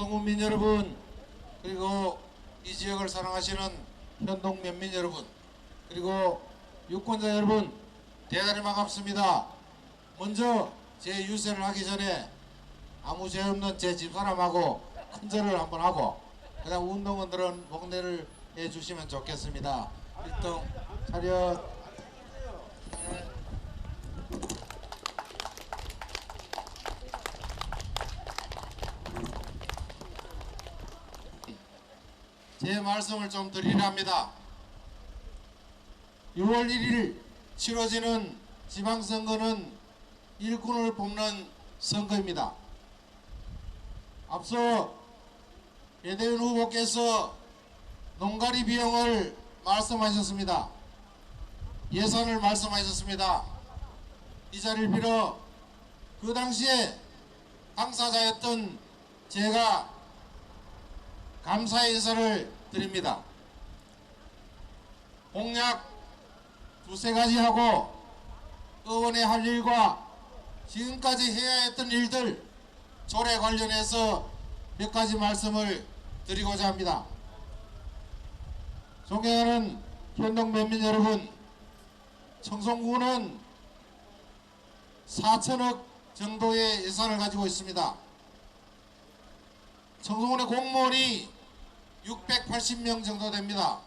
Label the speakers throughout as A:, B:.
A: 청송군민 여러분, 그리고 이 지역을 사랑하시는 현동 면민 여러분, 그리고 유권자 여러분, 대단히 반갑습니다. 먼저 제 유세를 하기 전에 아무 죄 없는 제 집사람하고 큰절을 한번 하고 그다음 운동원들은 목례를 해주시면 좋겠습니다. 1등 차렷. 제 말씀을 좀 드리려 합니다. 6월 1일 치러지는 지방선거는 일꾼을 뽑는 선거입니다. 앞서 배대현 후보께서 농가리 비용을 말씀하셨습니다. 예산을 말씀하셨습니다. 이 자리를 빌어 그 당시에 당사자였던 제가 감사의 인사를 드립니다. 공약 두세 가지 하고 의원의 할 일과 지금까지 해야 했던 일들 조례 관련해서 몇 가지 말씀을 드리고자 합니다. 존경하는 현동 면민 여러분, 청송군은 4천억 정도의 예산을 가지고 있습니다. 청송군의 공무원이 680명 정도 됩니다.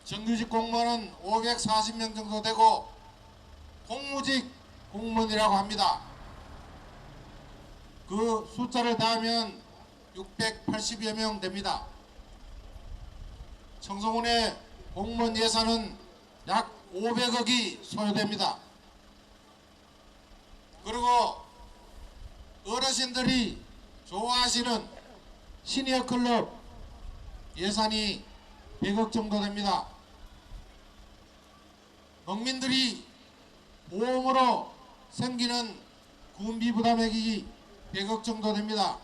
A: 정규직 공무원은 540명 정도 되고 공무직 공무원이라고 합니다. 그 숫자를 더하면 680여 명 됩니다. 청송군의 공무원 예산은 약 500억이 소요됩니다. 그리고 어르신들이 좋아하시는 시니어 클럽 예산이 100억 정도 됩니다. 농민들이 보험으로 생기는 군비 부담액이 100억 정도 됩니다.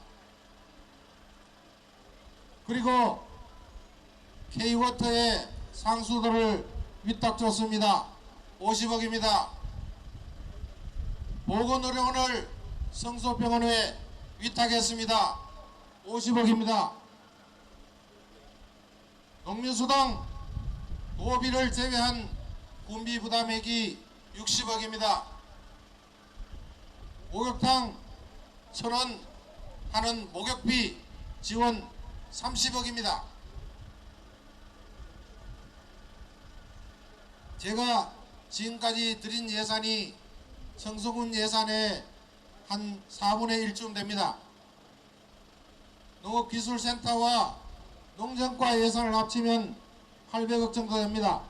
A: 그리고 K워터의 상수도를 위탁 줬습니다. 50억입니다. 보건의료원을 성소병원에 위탁했습니다. 50억입니다. 농민수당 도비를 제외한 군비 부담액이 60억입니다. 목욕탕 1,000원 하는 목욕비 지원 30억입니다. 제가 지금까지 드린 예산이 청송군 예산의 한 4분의 1쯤 됩니다. 농업기술센터와 농정과 예산을 합치면 800억 정도 됩니다.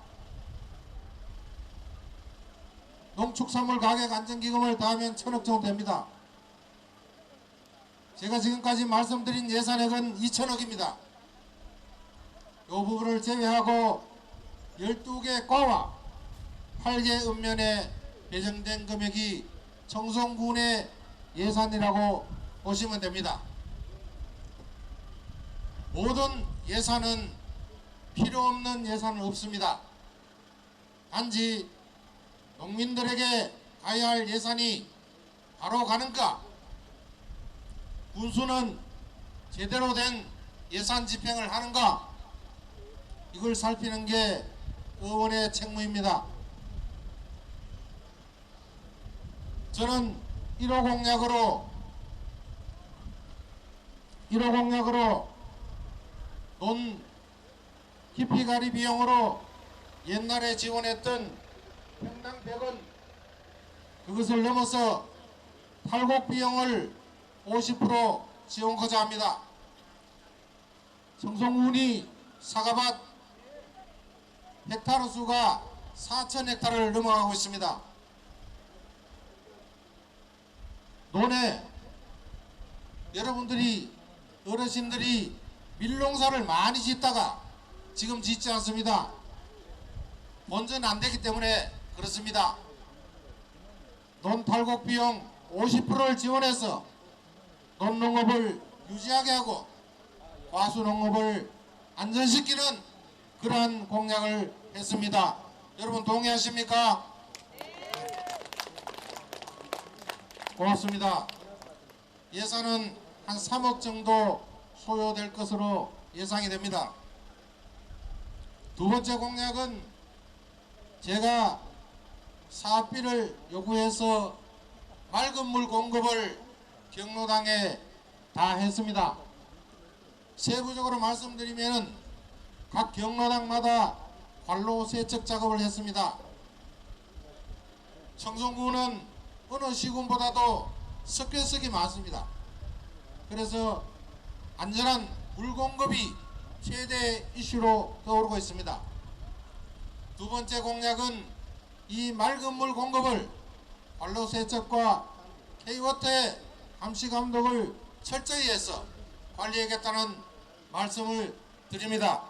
A: 농축산물 가격 안정기금을 더하면 1,000억 정도 됩니다. 제가 지금까지 말씀드린 예산액은 2,000억입니다. 이 부분을 제외하고 12개 과와 8개 읍면에 배정된 금액이 청송군의 예산이라고 보시면 됩니다. 모든 예산은 필요 없는 예산은 없습니다. 단지 농민들에게 가야 할 예산이 바로 가는가, 군수는 제대로 된 예산 집행을 하는가, 이걸 살피는 게 의원의 책무입니다. 저는 1호 공약으로 돈 깊이가리 비용으로 옛날에 지원했던 평당 100원 그것을 넘어서 탈곡 비용을 50% 지원하고자 합니다. 청송군이 사과밭 헥타르 수가 4,000헥타르를 넘어가고 있습니다. 논에 여러분들이 어르신들이 밀농사를 많이 짓다가 지금 짓지 않습니다. 본전 안 되기 때문에 그렇습니다. 논 탈곡 비용 50%를 지원해서 논농업을 유지하게 하고 과수농업을 안전시키는 그러한 공약을 했습니다. 여러분 동의하십니까? 고맙습니다. 예산은 한 3억 정도 소요될 것으로 예상이 됩니다. 두 번째 공약은 제가 사업비를 요구해서 맑은 물 공급을 경로당에 다 했습니다. 세부적으로 말씀드리면 각 경로당마다 관로 세척 작업을 했습니다. 청송군은 어느 시군보다도 석회석이 많습니다. 그래서 안전한 물 공급이 최대 이슈로 떠오르고 있습니다. 두 번째 공약은 이 맑은 물 공급을 관로 세척과 K워터의 감시 감독을 철저히 해서 관리하겠다는 말씀을 드립니다.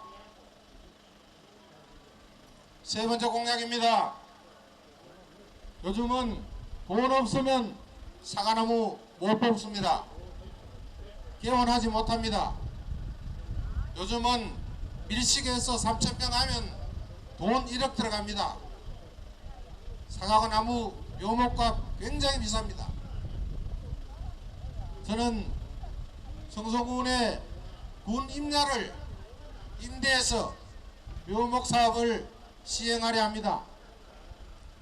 A: 세 번째 공약입니다. 요즘은 돈 없으면 사과나무 못 뽑습니다. 개원하지 못합니다. 요즘은 밀식에서 3,000평 하면 돈 1억 들어갑니다. 사과나무 묘목값 굉장히 비쌉니다. 저는 청송군의 군 임야를 임대해서 묘목 사업을 시행하려 합니다.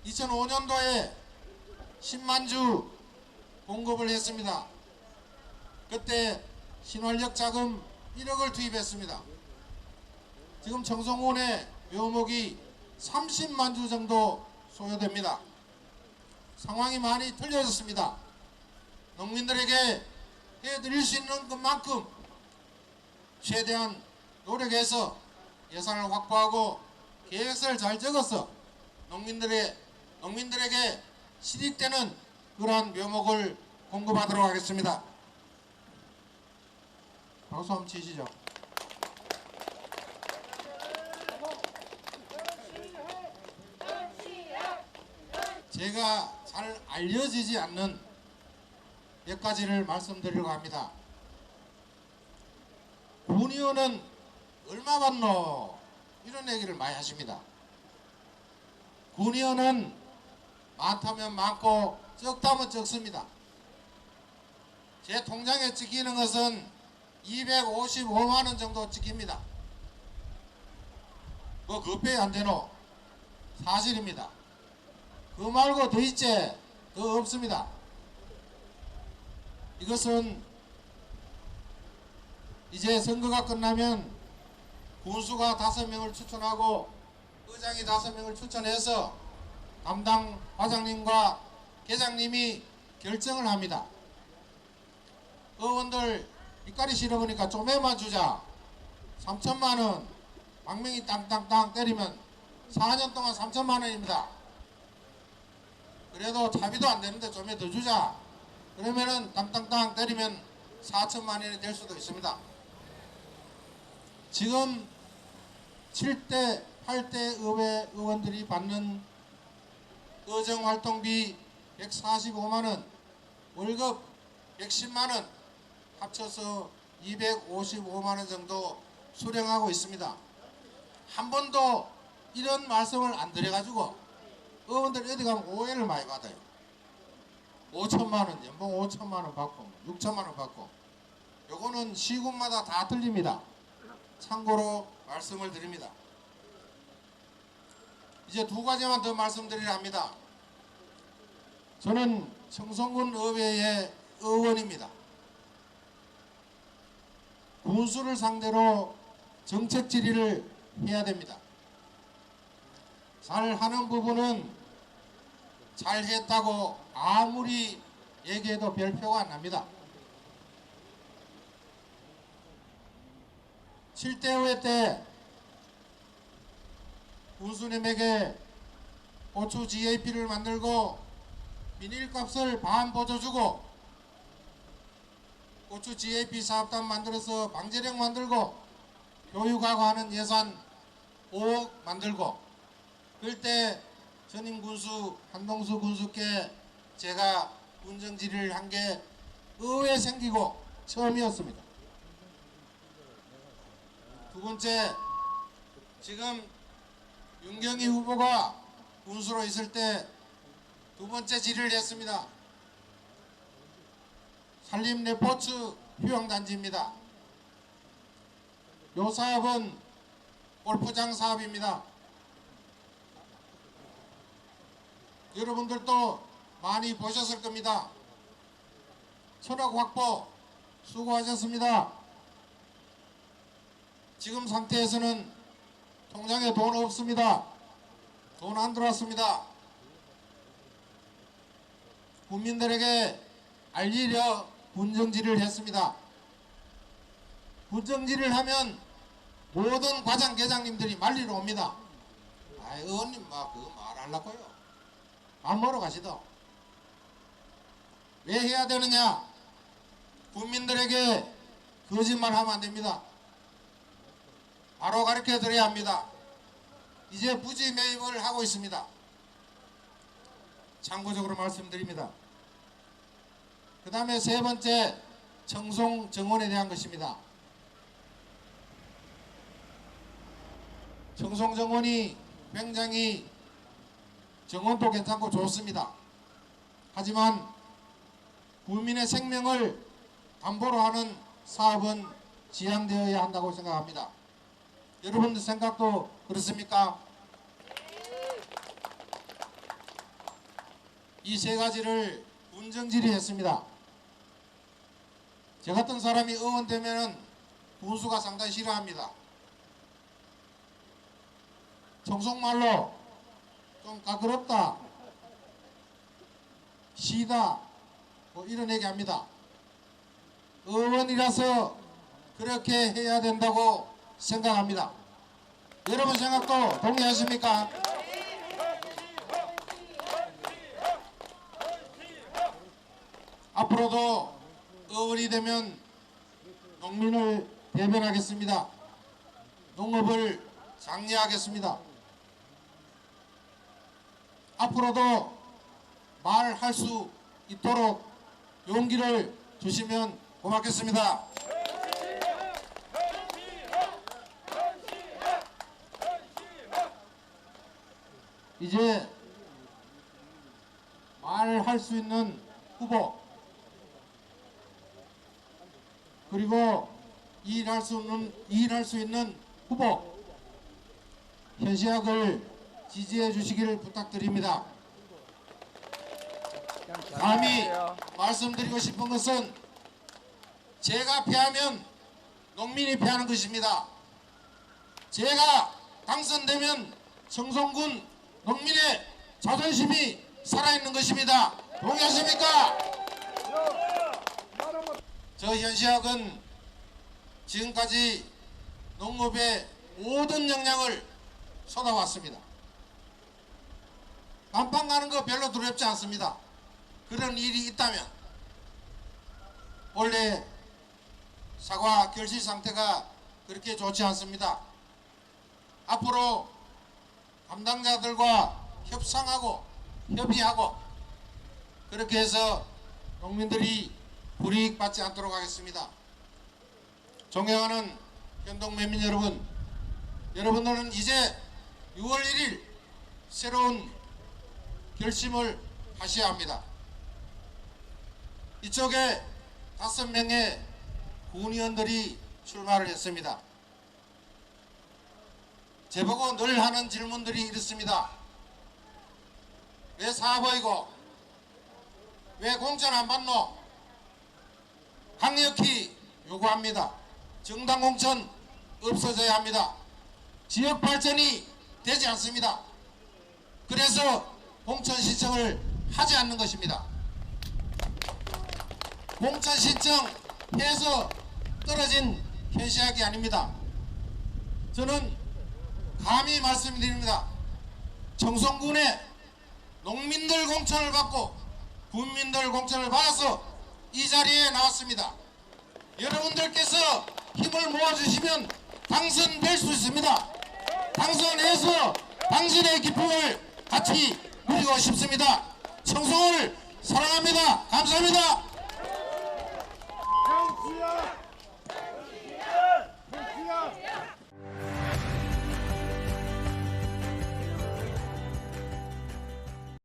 A: 2005년도에 10만 주 공급을 했습니다. 그때 신활력 자금 1억을 투입했습니다. 지금 청송군의 묘목이 30만 주 정도 소요됩니다. 상황이 많이 틀려졌습니다. 농민들에게 해드릴 수 있는 것만큼 최대한 노력해서 예산을 확보하고 계획서를 잘 적어서 농민들에게 실익되는 그러한 묘목을 공급하도록 하겠습니다. 박수 한번 치시죠. 제가 잘 알려지지 않는 몇 가지를 말씀드리려고 합니다. 군의원은 얼마 받노? 이런 얘기를 많이 하십니다. 군의원은 많다면 많고 적다면 적습니다. 제 통장에 찍히는 것은 255만원 정도 찍힙니다. 뭐 그것밖에 안 되노? 사실입니다. 그거 말고 더 있지? 더 없습니다. 이것은 이제 선거가 끝나면 군수가 5명을 추천하고 의장이 5명을 추천해서 담당 과장님과 계장님이 결정을 합니다. 의원들 밑가리 실어보니까 쪼매만 주자. 3천만원 망명이 땅땅땅 때리면 4년 동안 3천만원입니다. 그래도 차비도 안 되는데 좀에 더 주자. 그러면은 땅땅땅 때리면 4천만원이 될 수도 있습니다. 지금 7대, 8대 의회 의원들이 받는 의정활동비 145만원, 월급 110만원, 합쳐서 255만원 정도 수령하고 있습니다. 한 번도 이런 말씀을 안 드려가지고 의원들이 어디 가면 오해를 많이 받아요. 5천만원, 연봉 5천만원 받고 6천만원 받고, 요거는 시군마다 다 틀립니다. 참고로 말씀을 드립니다. 이제 두 가지만 더 말씀드리려 합니다. 저는 청송군 의회의 의원입니다. 군수를 상대로 정책 질의를 해야 됩니다. 잘하는 부분은 잘했다고 아무리 얘기해도 별표가 안 납니다. 7대5회 때 군수님에게 고추 GAP를 만들고 비닐값을 반 보조주고 고추 GAP 사업단 만들어서 방제력 만들고 교육하고 하는 예산 5억 만들고, 그럴 때 전임 군수 한동수 군수께 제가 운정 질의를 한 게 의회에 생기고 처음이었습니다. 두 번째, 지금 윤경희 후보가 군수로 있을 때 두 번째 질의를 했습니다. 산림 레포츠 휴양단지입니다. 요 사업은 골프장 사업입니다. 여러분들도 많이 보셨을 겁니다. 천억 확보 수고하셨습니다. 지금 상태에서는 통장에 돈 없습니다. 돈 안 들어왔습니다. 국민들에게 알리려 분정질을 했습니다. 분정질을 하면 모든 과장 계장님들이 말리러 옵니다. 아이 의원님 막 그거 말하려고요. 밥 먹으러 가시더. 왜 해야 되느냐? 국민들에게 거짓말하면 안 됩니다. 바로 가르쳐 드려야 합니다. 이제 부지 매입을 하고 있습니다. 참고적으로 말씀드립니다. 그 다음에 세 번째, 청송 정원에 대한 것입니다. 청송 정원이 굉장히 정원도 괜찮고 좋습니다. 하지만 국민의 생명을 담보로 하는 사업은 지양되어야 한다고 생각합니다. 여러분들 생각도 그렇습니까? 이 세 가지를 분정질의했습니다. 저 같은 사람이 의원 되면은 군수가 상당히 싫어합니다. 청송말로 좀 까다롭다, 시다, 뭐 이런 얘기합니다. 의원이라서 그렇게 해야 된다고 생각합니다. 여러분 생각도 동의하십니까? 앞으로도 의원이 되면 농민을 대변하겠습니다. 농업을 장려하겠습니다. 앞으로도 말할 수 있도록 용기를 주시면 고맙겠습니다. 이제 말할 수 있는 후보, 그리고 일할 수 있는 후보, 현시학을 지지해 주시기를 부탁드립니다. 감히 말씀드리고 싶은 것은 제가 패하면 농민이 패하는 것입니다. 제가 당선되면 청송군 농민의 자존심이 살아있는 것입니다. 동의하십니까? 저 현시학은 지금까지 농업의 모든 역량을 쏟아왔습니다. 간판 가는 거 별로 두렵지 않습니다. 그런 일이 있다면 원래 사과 결실 상태가 그렇게 좋지 않습니다. 앞으로 담당자들과 협상하고 협의하고 그렇게 해서 농민들이 불이익 받지 않도록 하겠습니다. 존경하는 현동면민 여러분, 여러분들은 이제 6월 1일 새로운 결심을 하셔야 합니다. 이쪽에 5명의 군의원들이 출마를 했습니다. 제보고 늘 하는 질문들이 이렇습니다. 왜 사보이고 왜 공천 안 받노? 강력히 요구합니다. 정당 공천 없어져야 합니다. 지역 발전이 되지 않습니다. 그래서 공천 신청을 하지 않는 것입니다. 공천 신청해서 떨어진 현시학이 아닙니다. 저는 감히 말씀드립니다. 청송군에 농민들 공천을 받고 군민들 공천을 받아서 이 자리에 나왔습니다. 여러분들께서 힘을 모아주시면 당선될 수 있습니다. 당선해서 당신의 기쁨을 같이 누리고 싶습니다. 청송을 사랑합니다. 감사합니다.